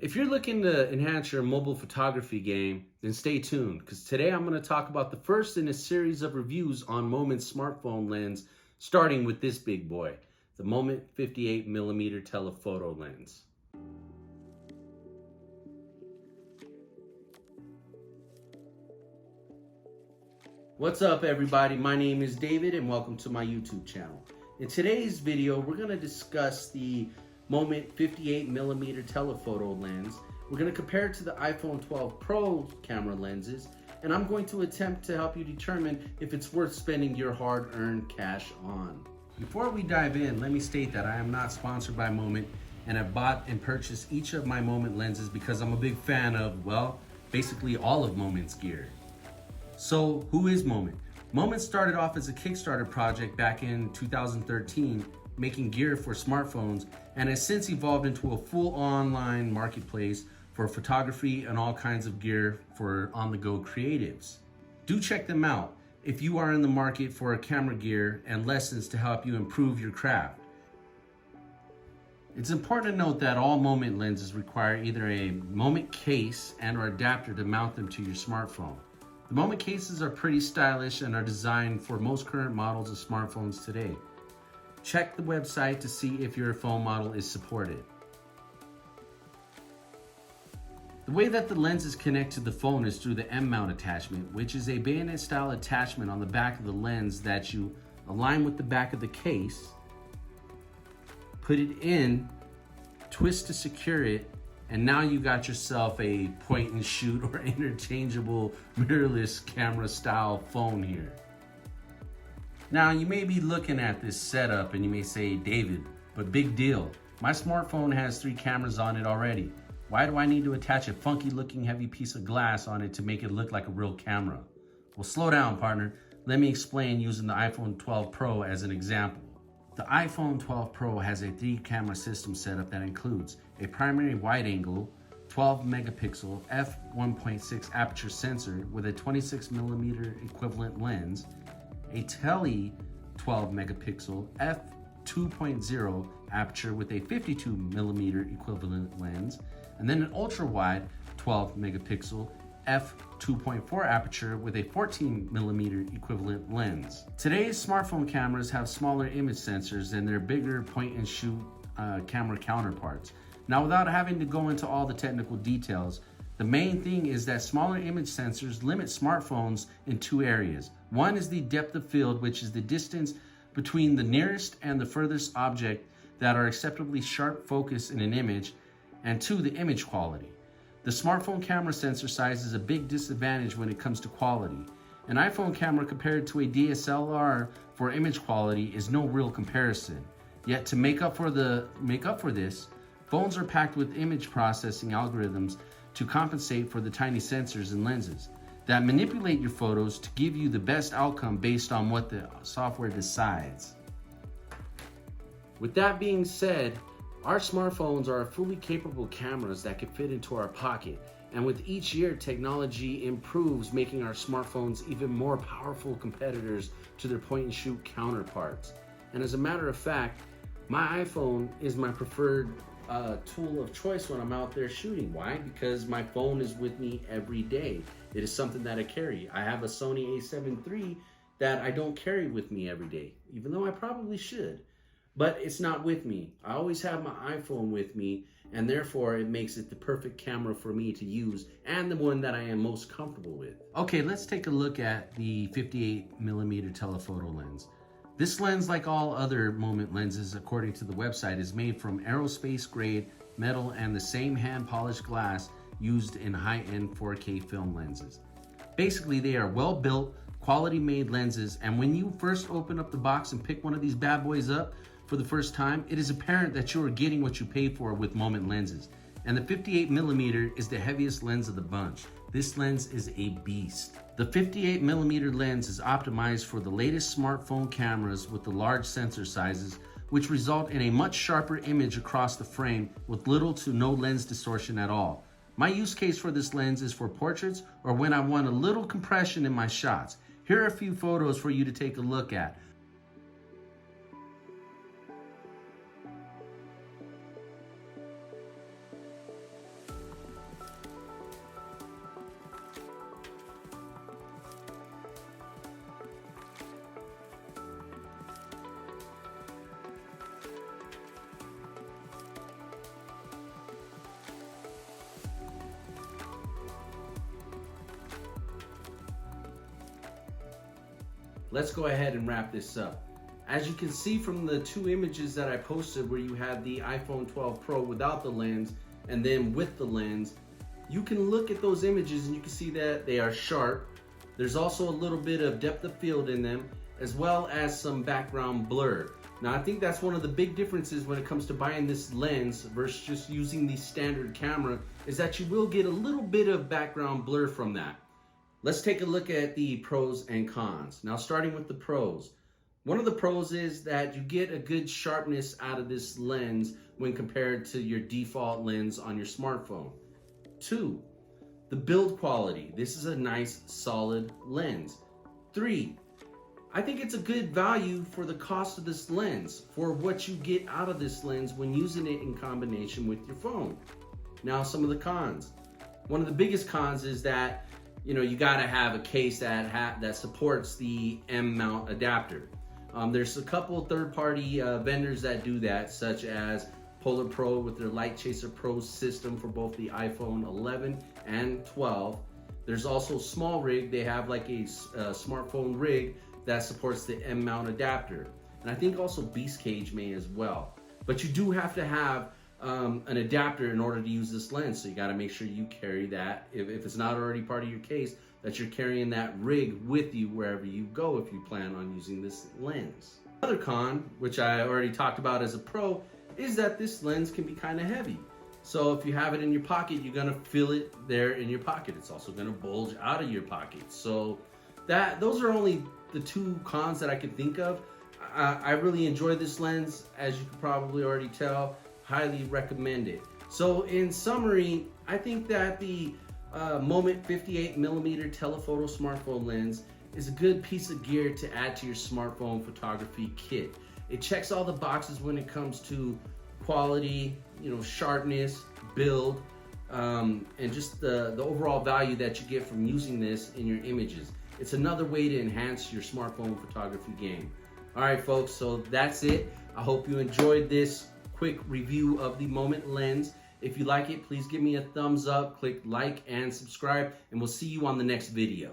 If you're looking to enhance your mobile photography game, then stay tuned because today I'm going to talk about the first in a series of reviews on Moment's smartphone lens, starting with this big boy, the Moment 58mm telephoto lens. What's up everybody, my name is David and welcome to my YouTube channel. In today's video, we're going to discuss the Moment 58mm telephoto lens. We're going to compare it to the iPhone 12 Pro camera lenses, and I'm going to attempt to help you determine if it's worth spending your hard-earned cash on. Before we dive in, let me state that I am not sponsored by Moment, and I've bought and purchased each of my Moment lenses because I'm a big fan of, well, basically all of Moment's gear. So who is Moment? Moment started off as a Kickstarter project back in 2013, making gear for smartphones, and has since evolved into a full online marketplace for photography and all kinds of gear for on-the-go creatives. Do check them out if you are in the market for camera gear and lessons to help you improve your craft. It's important to note that all Moment lenses require either a Moment case and or adapter to mount them to your smartphone. The Moment cases are pretty stylish and are designed for most current models of smartphones today. Check the website to see if your phone model is supported. The way that the lenses connect to the phone is through the M-mount attachment, which is a bayonet style attachment on the back of the lens that you align with the back of the case, put it in, twist to secure it, and now you got yourself a point and shoot or interchangeable mirrorless camera style phone here. Now you may be looking at this setup and you may say, David, but big deal. My smartphone has 3 cameras on it already. Why do I need to attach a funky looking heavy piece of glass on it to make it look like a real camera? Well, slow down, partner. Let me explain using the iPhone 12 Pro as an example. The iPhone 12 Pro has a 3-camera system setup that includes a primary wide-angle 12 megapixel f1.6 aperture sensor with a 26mm equivalent lens, a tele 12 megapixel f2.0 aperture with a 52mm equivalent lens, and then an ultra-wide 12 megapixel f2.4 aperture with a 14mm equivalent lens. Today's smartphone cameras have smaller image sensors than their bigger point-and-shoot camera counterparts. Now, without having to go into all the technical details, the main thing is that smaller image sensors limit smartphones in 2 areas. One is the depth of field, which is the distance between the nearest and the furthest object that are acceptably sharp focus in an image, and 2, the image quality. The smartphone camera sensor size is a big disadvantage when it comes to quality. An iPhone camera compared to a DSLR for image quality is no real comparison. Yet to make up for this, phones are packed with image processing algorithms to compensate for the tiny sensors and lenses that manipulate your photos to give you the best outcome based on what the software decides. With that being said, our smartphones are fully capable cameras that can fit into our pocket, and with each year technology improves, making our smartphones even more powerful competitors to their point-and-shoot counterparts. And as a matter of fact, my iPhone is my preferred tool of choice when I'm out there shooting. Why? Because my phone is with me every day. It is something that I carry. I have a Sony a7 III that I don't carry with me every day, even though I probably should. But it's not with me. I always have my iPhone with me, and therefore it makes it the perfect camera for me to use and the one that I am most comfortable with. Okay, let's take a look at the 58mm telephoto lens. This lens, like all other Moment lenses, according to the website, is made from aerospace grade metal and the same hand-polished glass used in high-end 4K film lenses. Basically, they are well-built, quality-made lenses, and when you first open up the box and pick one of these bad boys up for the first time, it is apparent that you are getting what you pay for with Moment lenses. And the 58mm is the heaviest lens of the bunch. This lens is a beast. The 58mm lens is optimized for the latest smartphone cameras with the large sensor sizes, which result in a much sharper image across the frame with little to no lens distortion at all. My use case for this lens is for portraits or when I want a little compression in my shots. Here are a few photos for you to take a look at. let's go ahead and wrap this up. As you can see from the two images that I posted where you have the iPhone 12 Pro without the lens and then with the lens, you can look at those images and you can see that they are sharp. There's also a little bit of depth of field in them, as well as some background blur. Now I think that's one of the big differences when it comes to buying this lens versus just using the standard camera, is that you will get a little bit of background blur from that. Let's take a look at the pros and cons. Now starting with the pros. One of the pros is that you get a good sharpness out of this lens when compared to your default lens on your smartphone. 2, the build quality. This is a nice solid lens. 3, I think it's a good value for the cost of this lens, for what you get out of this lens when using it in combination with your phone. Now some of the cons. One of the biggest cons is that you gotta have a case that supports the M mount adapter. There's a couple third-party vendors that do that, such as Polar Pro with their Light Chaser Pro system for both the iPhone 11 and 12. There's also Small Rig. They have like a smartphone rig that supports the M mount adapter. And I think also Beast Cage may as well. But you do have to have an adapter in order to use this lens, so you got to make sure you carry that, if it's not already part of your case, that you're carrying that rig with you wherever you go if you plan on using this lens. Another con, which I already talked about as a pro, is that this lens can be kind of heavy. So if you have it in your pocket, you're gonna feel it there in your pocket. It's also gonna bulge out of your pocket. So those are only the two cons that I could think of. I really enjoy this lens, as you can probably already tell. Highly recommend it. So in summary, I think that the Moment 58mm telephoto smartphone lens is a good piece of gear to add to your smartphone photography kit. It checks all the boxes when it comes to quality, sharpness, build, and just the overall value that you get from using this in your images. It's another way to enhance your smartphone photography game. All right, folks, so that's it. I hope you enjoyed this quick review of the Moment lens. If you like it, please give me a thumbs up, click like and subscribe, and we'll see you on the next video.